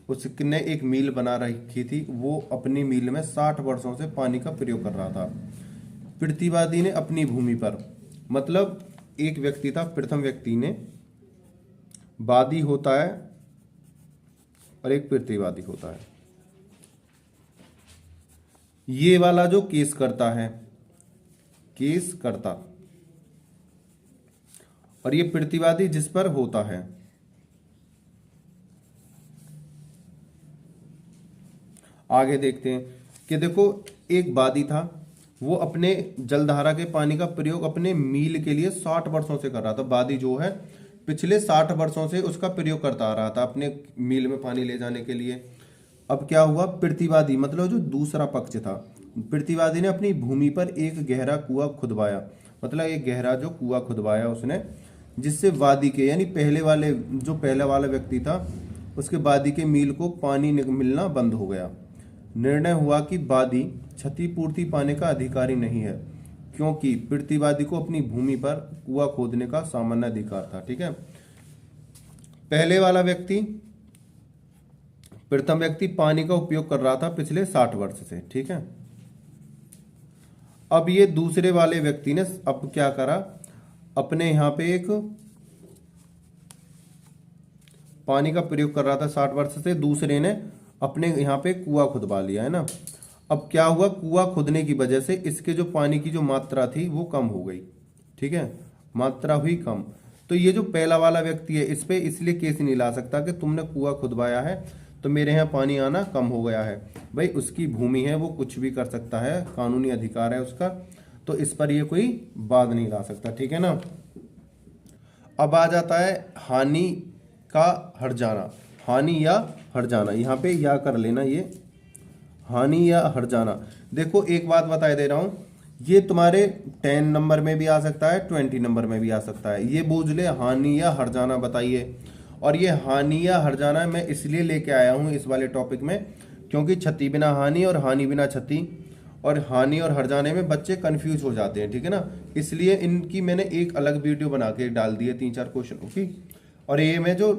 उसने एक मील बना रखी थी, वो अपनी मील में 60 वर्षों से पानी का प्रयोग कर रहा था। प्रतिवादी ने अपनी भूमि पर, मतलब एक व्यक्ति था, प्रथम व्यक्ति ने, वादी होता है और एक प्रतिवादी होता है। ये वाला जो केस करता है, केस करता, और ये प्रतिवादी जिस पर होता है। आगे देखते हैं कि देखो, एक वादी था, वो अपने जलधारा के पानी का प्रयोग अपने मील के लिए 60 वर्षों से कर रहा था। वादी जो है पिछले 60 वर्षों से उसका प्रयोग करता आ रहा था अपने मील में पानी ले जाने के लिए। अब क्या हुआ, प्रतिवादी मतलब जो दूसरा पक्ष था, प्रतिवादी ने अपनी भूमि पर एक गहरा कुआं खुदवाया, मतलब एक गहरा जो कुआं खुदवाया उसने, जिससे वादी के, यानी पहले वाला व्यक्ति था, उसके वादी के मील को पानी मिलना बंद हो गया। निर्णय हुआ कि वादी क्षतिपूर्ति पाने का अधिकारी नहीं है, क्योंकि प्रतिवादी को अपनी भूमि पर कुआं खोदने का सामान्य अधिकार था, ठीक है। पहले वाला व्यक्ति, प्रथम व्यक्ति पानी का उपयोग कर रहा था पिछले 60 वर्ष से, ठीक है। अब ये दूसरे वाले व्यक्ति ने अब क्या करा, अपने यहां पे एक पानी का प्रयोग कर रहा था 60 वर्ष से, दूसरे ने अपने यहाँ पे कुआं खुदवा लिया, है ना। अब क्या हुआ, कुआं खुदने की वजह से इसके जो पानी की जो मात्रा थी वो कम हो गई, ठीक है, मात्रा हुई कम। तो ये जो पहला वाला व्यक्ति है, इस पे इसलिए केस नहीं ला सकता कि तुमने कुआं खुदवाया है तो मेरे यहाँ पानी आना कम हो गया है। भाई उसकी भूमि है, वो कुछ भी कर सकता है, कानूनी अधिकार है उसका, तो इस पर ये कोई बात नहीं ला सकता, ठीक है ना। अब आ जाता है हानि का हट जाना, हानि या हट जाना, यहाँ पे या कर लेना, ये हानि या हट जाना। देखो एक बात बताए दे रहा हूं, ये तुम्हारे 10 नंबर में भी आ सकता है, 20 नंबर में भी आ सकता है। ये बूझ ले, हानि या हट जाना बताइए। और ये हानि या हट जाना मैं इसलिए लेके आया हूं इस वाले टॉपिक में, क्योंकि क्षति बिना हानि और हानि बिना क्षति, और हानि और हट जाने में बच्चे कंफ्यूज हो जाते हैं, ठीक है ना। इसलिए इनकी मैंने एक अलग वीडियो बना के डाल दी है 3-4 क्वेश्चनों की, और ये मैं जो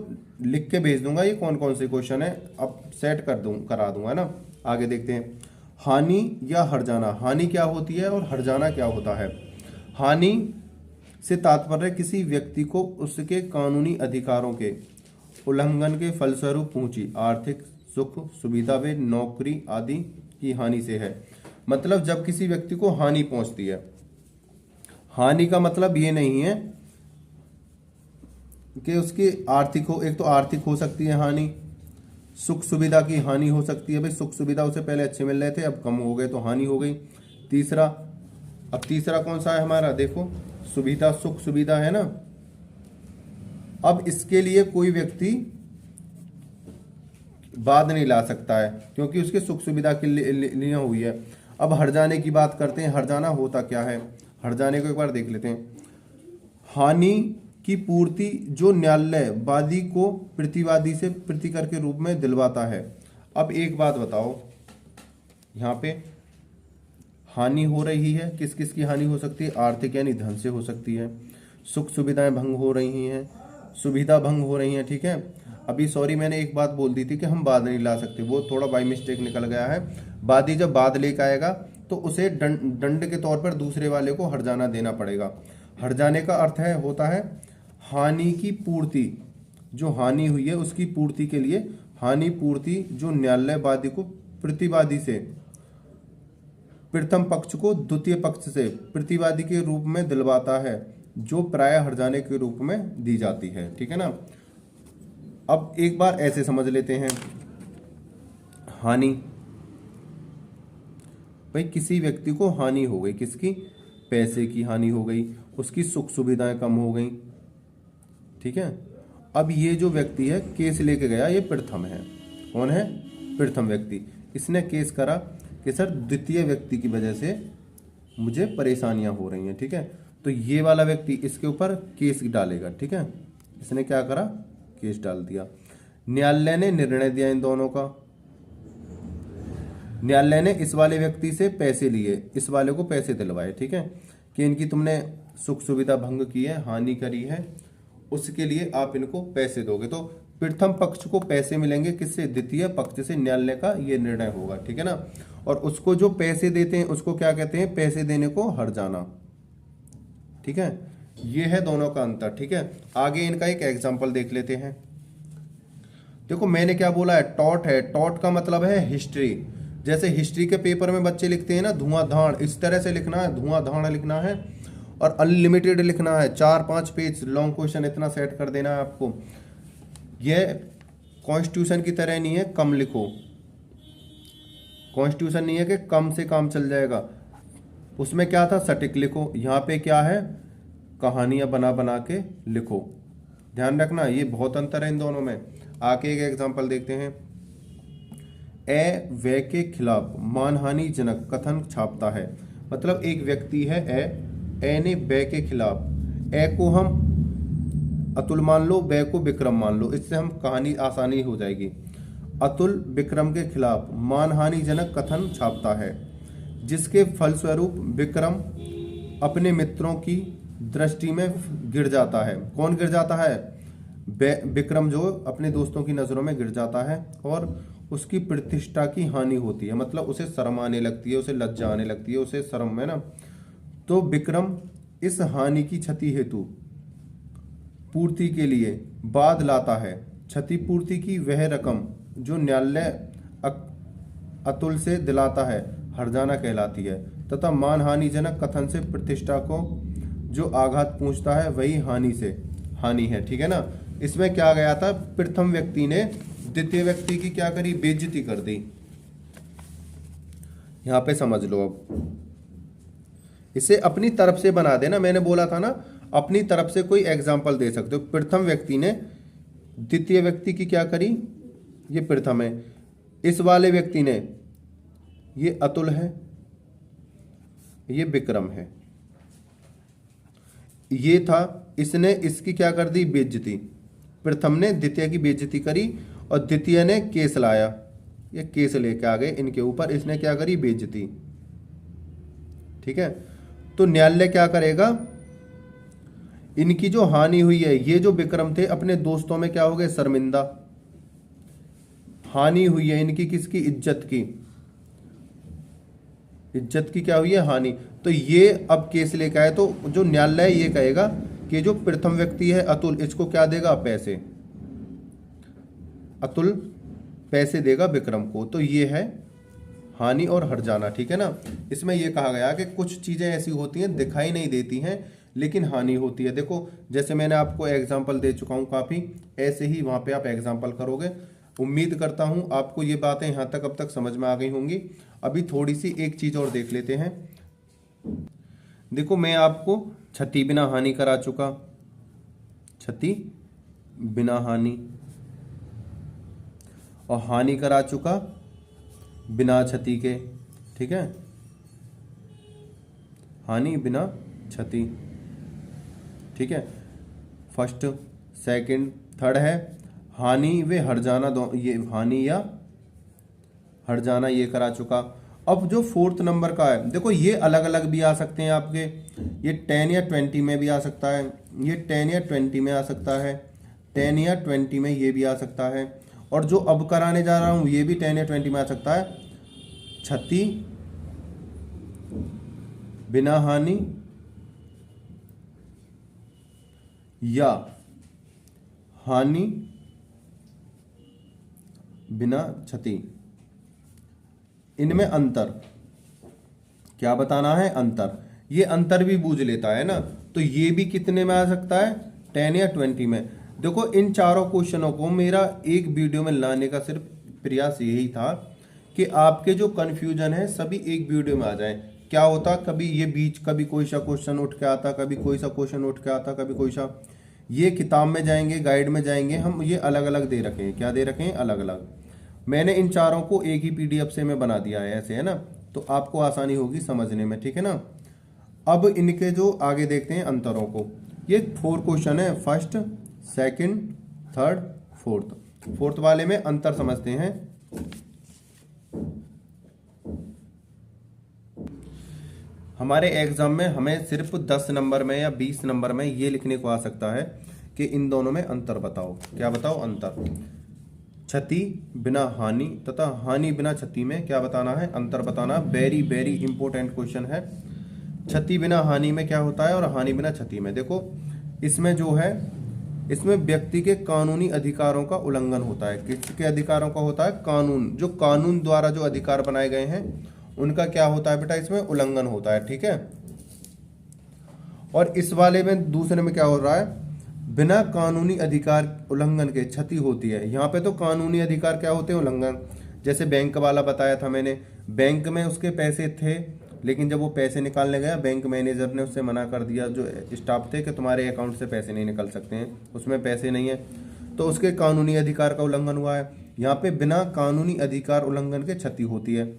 लिख के भेज दूंगा ये कौन कौन से क्वेश्चन है, अब सेट करा दूंगा ना। आगे देखते हैं, हानि या हट जाना। हानि क्या होती है और हट जाना क्या होता है। हानि से तात्पर्य किसी व्यक्ति को उसके कानूनी अधिकारों के उल्लंघन के फलस्वरूप पहुंची आर्थिक सुख सुविधा व नौकरी आदि की हानि से है। मतलब जब किसी व्यक्ति को हानि पहुंचती है, हानि का मतलब ये नहीं है कि उसकी आर्थिक हो, एक तो आर्थिक हो सकती है हानि, सुख सुविधा की हानि हो सकती है, भाई सुख सुविधा उसे पहले अच्छे मिल रहे थे अब कम हो गए तो हानि हो गई। तीसरा, अब तीसरा कौन सा है हमारा, देखो सुविधा, सुख सुविधा है ना। अब इसके लिए कोई व्यक्ति बाद नहीं ला सकता है क्योंकि उसके सुख सुविधा के लिए हुई है। अब हट जाने की बात करते हैं, हट जाना होता क्या है, हट जाने को एक बार देख लेते हैं। हानि की पूर्ति जो न्यायालय वादी को प्रतिवादी से प्रतिकर के रूप में दिलवाता है। अब एक बात बताओ, यहाँ पे हानि हो रही है, किस किस की हानि हो सकती है? आर्थिक यानी धन से हो सकती है। सुख सुविधाएं भंग हो रही हैं, सुविधा भंग हो रही हैं, ठीक है। अभी सॉरी मैंने एक बात बोल दी थी कि हम बाद नहीं ला सकते, वो थोड़ा बाई मिस्टेक निकल गया है। वादी जब बाद लेकर आएगा तो उसे दंड के तौर पर दूसरे वाले को हर्जाना देना पड़ेगा। हर्जाने का अर्थ है होता है हानि की पूर्ति, जो हानि हुई है उसकी पूर्ति के लिए हानि पूर्ति, जो न्यायालय वादी को प्रतिवादी से, प्रथम पक्ष को द्वितीय पक्ष से प्रतिवादी के रूप में दिलवाता है, जो प्राय हर्जाने के रूप में दी जाती है, ठीक है ना। अब एक बार ऐसे समझ लेते हैं, हानि, भाई किसी व्यक्ति को हानि हो गई, किसकी? पैसे की हानि हो गई, उसकी सुख सुविधाएं कम हो गई, ठीक है। अब ये जो व्यक्ति है केस लेके गया, ये प्रथम है। कौन है? प्रथम व्यक्ति। इसने केस करा कि सर द्वितीय व्यक्ति की वजह से मुझे परेशानियां हो रही हैं, ठीक है। तो ये वाला व्यक्ति इसके ऊपर केस डालेगा, ठीक है। इसने क्या करा? केस डाल दिया। न्यायालय ने निर्णय दिया इन दोनों का। न्यायालय ने इस वाले व्यक्ति से पैसे लिए, इस वाले को पैसे दिलवाए, ठीक है, कि इनकी तुमने सुख सुविधा भंग की है, हानि करी है, उसके लिए आप इनको पैसे दोगे। तो प्रथम पक्ष को पैसे मिलेंगे, किससे? द्वितीय पक्ष से। न्यायालय का ये निर्णय होगा, ठीक है ना। और उसको जो पैसे देते हैं उसको क्या कहते हैं? पैसे देने को हर्जाना, ठीक है। ये है दोनों का अंतर, ठीक है। आगे इनका एक एग्जांपल देख लेते हैं। देखो मैंने क्या बोला है? टॉट है। टॉट का मतलब है हिस्ट्री। जैसे हिस्ट्री के पेपर में बच्चे लिखते हैं ना धुआंधार, इस तरह से लिखना है, धुआंधार लिखना है और अनलिमिटेड लिखना है, 4-5 पेज लॉन्ग क्वेश्चन इतना सेट कर देना है आपको। यह कॉन्स्टिट्यूशन की तरह नहीं है कम लिखो, कॉन्स्टिट्यूशन नहीं है कि कम से काम चल जाएगा। उसमें क्या था? सटीक लिखो। यहाँ पे क्या है? कहानियां बना बना के लिखो। ध्यान रखना, ये बहुत अंतर है इन दोनों में। आगे एक एग्जांपल देखते हैं। ए वे के खिलाफ मानहानिजनक कथन छापता है। मतलब एक व्यक्ति है ए ने वे के खिलाफ, ए को हम अतुल मान लो, वे को विक्रम मान लो, इससे हम कहानी आसानी हो जाएगी। अतुल विक्रम के खिलाफ मानहानिजनक कथन छापता है, जिसके फलस्वरूप विक्रम अपने मित्रों की दृष्टि में गिर जाता है। कौन गिर जाता है? विक्रम जो अपने दोस्तों की नजरों में गिर जाता है और उसकी प्रतिष्ठा की हानि होती है। मतलब उसे शर्म आने लगती है, उसे लज्जा आने लगती है, उसे शर्म है ना। तो विक्रम इस हानि की क्षति हेतु पूर्ति के लिए बाद लाता है। क्षतिपूर्ति की वह रकम जो न्यायालय अतुल से दिलाता है हर्जाना कहलाती है, तथा मानहानिजनक कथन से प्रतिष्ठा को जो आघात पहुंचता है वही हानि है, ठीक है ना। इसमें क्या गया था? प्रथम व्यक्ति ने द्वितीय व्यक्ति की क्या करी? बेइज्जती कर दी। यहां पे समझ लो। अब इसे अपनी तरफ से बना देना। मैंने बोला था ना अपनी तरफ से कोई एग्जाम्पल दे सकते हो। प्रथम व्यक्ति ने द्वितीय व्यक्ति की क्या करी? ये प्रथम है। इस वाले व्यक्ति ने, ये अतुल है, ये विक्रम है, ये था, इसने इसकी क्या कर दी? बेइज्जती। प्रथम ने द्वितीय की बेइज्जती करी और द्वितीय ने केस लाया, ये केस लेके आ गए इनके ऊपर, इसने क्या करी? बेइज्जती, ठीक है। तो न्यायालय क्या करेगा? इनकी जो हानि हुई है, ये जो विक्रम थे अपने दोस्तों में क्या हो गए? शर्मिंदा। हानि हुई है इनकी, किसकी? इज्जत की। इज्जत की क्या हुई है? हानि। तो ये अब केस लेकर आए, तो जो न्यायालय ये कहेगा कि जो प्रथम व्यक्ति है अतुल, इसको क्या देगा? पैसे। अतुल पैसे देगा विक्रम को। तो ये है हानि और हर्जाना, ठीक है ना। इसमें यह कहा गया कि कुछ चीजें ऐसी होती हैं दिखाई नहीं देती हैं लेकिन हानि होती है। देखो जैसे मैंने आपको एग्जाम्पल दे चुका हूं काफी, ऐसे ही वहां पे आप एग्जाम्पल करोगे। उम्मीद करता हूं आपको ये बातें यहां तक अब तक समझ में आ गई होंगी। अभी थोड़ी सी एक चीज और देख लेते हैं। देखो मैं आपको क्षति बिना हानि करा चुका, क्षति बिना हानि, और हानि करा चुका बिना क्षति के, ठीक है। हानि बिना क्षति, ठीक है। फर्स्ट, सेकंड, थर्ड है हानि वे हर्जाना, दो ये हानि या हर्जाना ये करा चुका। अब जो फोर्थ नंबर का है, देखो ये अलग अलग भी आ सकते हैं आपके, ये 10 या 20 में भी आ सकता है, ये 10 या 20 में आ सकता है, 10 या 20 में ये भी आ सकता है, और जो अब कराने जा रहा हूं ये भी 10 या 20 में आ सकता है। क्षति बिना हानि या हानि बिना क्षति, इनमें अंतर क्या बताना है, अंतर। ये अंतर भी बूझ लेता है ना, तो ये भी कितने में आ सकता है, 10 या 20 में। देखो इन चारों क्वेश्चनों को मेरा एक वीडियो में लाने का सिर्फ प्रयास यही था कि आपके जो कंफ्यूजन है सभी एक वीडियो में आ जाए। क्या होता, कभी ये बीच कभी कोई सा क्वेश्चन उठ के आता, कभी कोई सा क्वेश्चन उठ के आता, कभी कोई सा, ये किताब में जाएंगे, गाइड में जाएंगे, हम ये अलग अलग दे रखे हैं। क्या दे रखे हैं, अलग अलग। मैंने इन चारों को एक ही पीडीएफ से मैं बना दिया है, ऐसे है ना, तो आपको आसानी होगी समझने में, ठीक है ना। अब इनके जो आगे देखते हैं अंतरों को। ये 4 क्वेश्चन है, first, second, third, fourth. Fourth वाले में अंतर समझते हैं। हमारे एग्जाम में हमें सिर्फ 10 नंबर में या 20 नंबर में ये लिखने को आ सकता है कि इन दोनों में अंतर बताओ। क्या बताओ, अंतर। क्षति बिना हानि तथा हानि बिना क्षति में क्या बताना है, अंतर बताना। वेरी वेरी इंपॉर्टेंट क्वेश्चन है। क्षति बिना हानि में क्या होता है और हानि बिना क्षति में। देखो इसमें जो है, इसमें व्यक्ति के कानूनी अधिकारों का उल्लंघन होता है। किसके अधिकारों का होता है, कानून, जो कानून द्वारा जो अधिकार बनाए गए हैं उनका क्या होता है बेटा, इसमें उल्लंघन होता है, ठीक है। और इस वाले में दूसरे में क्या हो रहा है, बिना कानूनी अधिकार उल्लंघन के क्षति होती है। यहाँ पे तो कानूनी अधिकार क्या होते हैं, उल्लंघन। जैसे बैंक वाला बताया था मैंने, बैंक में उसके पैसे थे, लेकिन जब वो पैसे निकालने गया बैंक मैनेजर ने उससे मना कर दिया, जो स्टाफ थे, कि तुम्हारे अकाउंट से पैसे नहीं निकल सकते हैं, उसमें पैसे नहीं है, तो उसके कानूनी अधिकार का उल्लंघन हुआ है। यहाँ पे बिना कानूनी अधिकार उल्लंघन के क्षति होती है।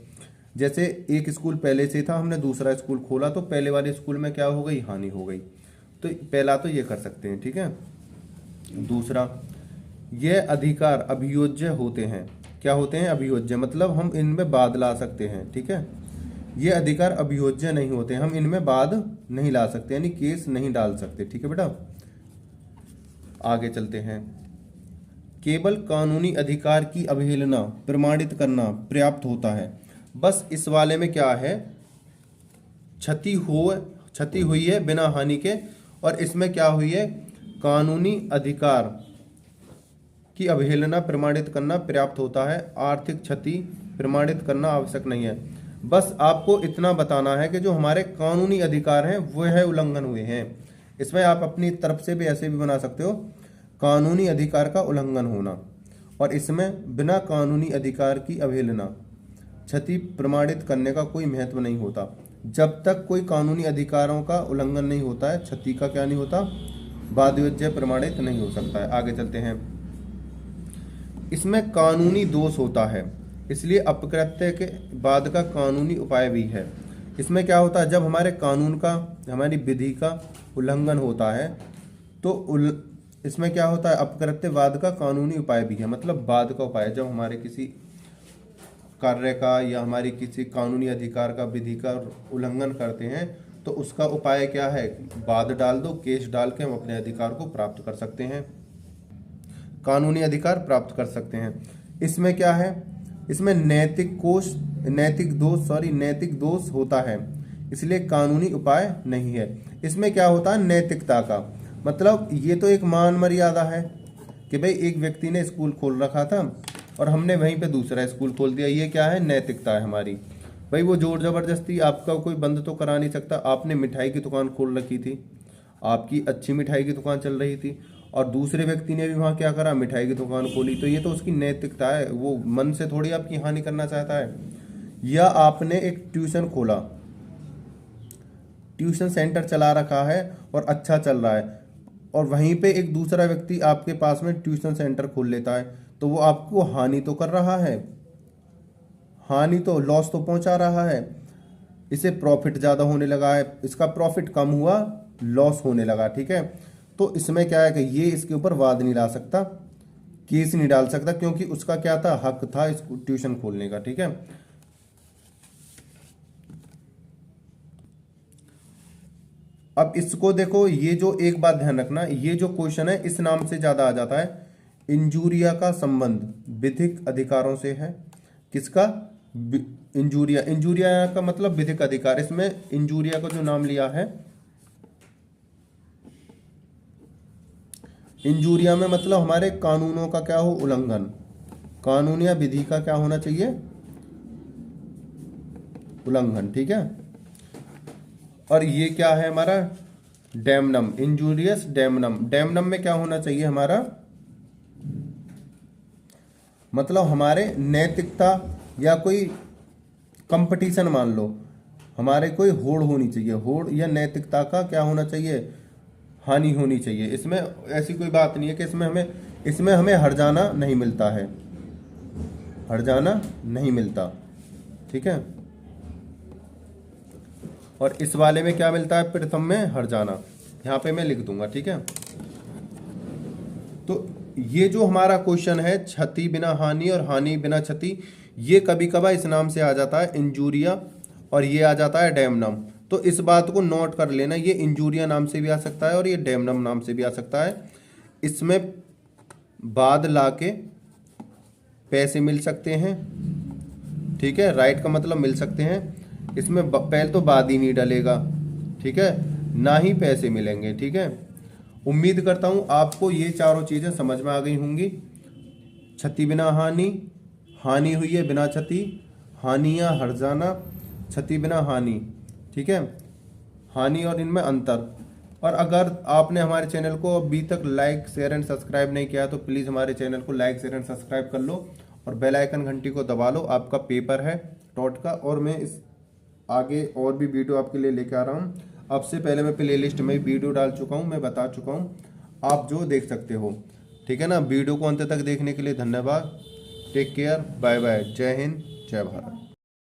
जैसे एक स्कूल पहले से था, हमने दूसरा स्कूल खोला, तो पहले वाले स्कूल में क्या हो गई, हानि हो गई। तो पहला तो ये कर सकते हैं, ठीक है। दूसरा, ये अधिकार अभियोज्य होते हैं। क्या होते हैं, अभियोज्य, मतलब हम इनमें बाद ला सकते हैं, ठीक है। ये अधिकार अभियोज्य नहीं होते, हम इनमें बाद नहीं ला सकते, यानी केस नहीं डाल सकते, ठीक है बेटा। आगे चलते हैं। केवल कानूनी अधिकार की अवहेलना प्रमाणित करना पर्याप्त होता है। बस इस वाले में क्या है, क्षति हुई है बिना हानि के, और इसमें क्या हुई है, कानूनी अधिकार की अवहेलना प्रमाणित करना पर्याप्त होता है, आर्थिक क्षति प्रमाणित करना आवश्यक नहीं है। बस आपको इतना बताना है कि जो हमारे कानूनी अधिकार हैं वो है उल्लंघन हुए हैं। इसमें आप अपनी तरफ से भी ऐसे भी बना सकते हो, कानूनी अधिकार का उल्लंघन होना, और इसमें बिना कानूनी अधिकार की अवहेलना क्षति प्रमाणित करने का कोई महत्व नहीं होता। जब तक कोई कानूनी अधिकारों का उल्लंघन नहीं होता है, क्षति का क्या नहीं होता, बाध्यज्य प्रमाणित नहीं हो सकता है। आगे चलते हैं। इसमें कानूनी दोष होता है, इसलिए अपकृत्य के बाद का कानूनी उपाय भी है। इसमें क्या होता है, जब हमारे कानून का, हमारी विधि का उल्लंघन होता है, तो इसमें क्या होता है, अपकृत्य बाद का कानूनी उपाय भी है। मतलब बाद का उपाय, जब हमारे किसी कार्य का या हमारी किसी कानूनी अधिकार का, विधि का उल्लंघन करते हैं, तो उसका उपाय क्या है, बाद डाल दो, केस डाल के हम अपने अधिकार को प्राप्त कर सकते हैं, कानूनी अधिकार प्राप्त कर सकते हैं। इसमें क्या है, इसमें नैतिक दोष होता है, इसलिए कानूनी उपाय नहीं है। इसमें क्या होता है, नैतिकता का मतलब, ये तो एक मान मर्यादा है कि भाई एक व्यक्ति ने स्कूल खोल रखा था और हमने वहीं पे दूसरा स्कूल खोल दिया, ये क्या है, नैतिकता है हमारी। भाई वो जोर जबरदस्ती आपका कोई बंद तो करा नहीं सकता। आपने मिठाई की दुकान खोल रखी थी, आपकी अच्छी मिठाई की दुकान चल रही थी, और दूसरे व्यक्ति ने भी वहाँ क्या करा, मिठाई की दुकान खोली, तो ये तो उसकी नैतिकता है, वो मन से थोड़ी आपकी हानि करना चाहता है। या आपने एक ट्यूशन खोला, ट्यूशन सेंटर चला रखा है और अच्छा चल रहा है, और वहीं पे एक दूसरा व्यक्ति आपके पास में ट्यूशन सेंटर खोल लेता है, तो वो आपको हानि तो कर रहा है, हानि तो, लॉस तो पहुंचा रहा है। इसे प्रॉफिट ज़्यादा होने लगा है, इसका प्रॉफिट कम हुआ, लॉस होने लगा, ठीक है। तो इसमें क्या है कि ये इसके ऊपर वाद नहीं ला सकता, केस नहीं डाल सकता, क्योंकि उसका क्या था, हक था इसको ट्यूशन खोलने का, ठीक है। अब इसको देखो, ये जो एक बात ध्यान रखना, ये जो क्वेश्चन है इस नाम से ज्यादा आ जाता है। इंजूरिया का संबंध विधिक अधिकारों से है। किसका? इंजूरिया। इंजूरिया का मतलब विधिक अधिकार। इसमें इंजूरिया का जो नाम लिया है, इंजूरिया में मतलब हमारे कानूनों का क्या हो? उल्लंघन। कानून या विधि का क्या होना चाहिए? उल्लंघन। ठीक है। और ये क्या है हमारा? Damnum, injurious damnum. डैमनम में क्या होना चाहिए हमारा? मतलब हमारे नैतिकता या कोई कंपटीशन, मान लो हमारे कोई होड़ होनी चाहिए, होड़ या नैतिकता का क्या होना चाहिए? हानि होनी चाहिए। इसमें ऐसी कोई बात नहीं है कि इसमें हमें हर जाना नहीं मिलता है, हर जाना नहीं मिलता। ठीक है। और इस वाले में क्या मिलता है? प्रथम में हर जाना। यहाँ पे मैं लिख दूंगा। ठीक है। तो ये जो हमारा क्वेश्चन है, क्षति बिना हानि और हानि बिना क्षति, ये कभी कभार इस नाम से आ जाता है इंजूरिया, और ये आ जाता है डैमनम। तो इस बात को नोट कर लेना, ये इंजूरिया नाम से भी आ सकता है और ये डैमनम नाम से भी आ सकता है। इसमें बाद लाके पैसे मिल सकते हैं। ठीक है। राइट का मतलब मिल सकते हैं। इसमें पहले तो बाद ही नहीं डलेगा। ठीक है। ना ही पैसे मिलेंगे। ठीक है। उम्मीद करता हूं आपको ये चारों चीजें समझ में आ गई होंगी। क्षति बिना हानि, हानि हुई है बिना क्षति, हानि या हर जाना, क्षति बिना हानि। ठीक है। हानि और इनमें अंतर। और अगर आपने हमारे चैनल को अभी तक लाइक शेयर एंड सब्सक्राइब नहीं किया तो प्लीज़ हमारे चैनल को लाइक शेयर एंड सब्सक्राइब कर लो और बेल आइकन घंटी को दबा लो। आपका पेपर है टॉट का, और मैं इस आगे और भी वीडियो आपके लिए लेके आ रहा हूँ। अब से पहले मैं प्ले लिस्ट में वीडियो डाल चुका हूँ, मैं बता चुका हूँ, आप जो देख सकते हो। ठीक है ना। वीडियो को अंत तक देखने के लिए धन्यवाद। टेक केयर, बाय बाय, जय हिंद, जय भारत।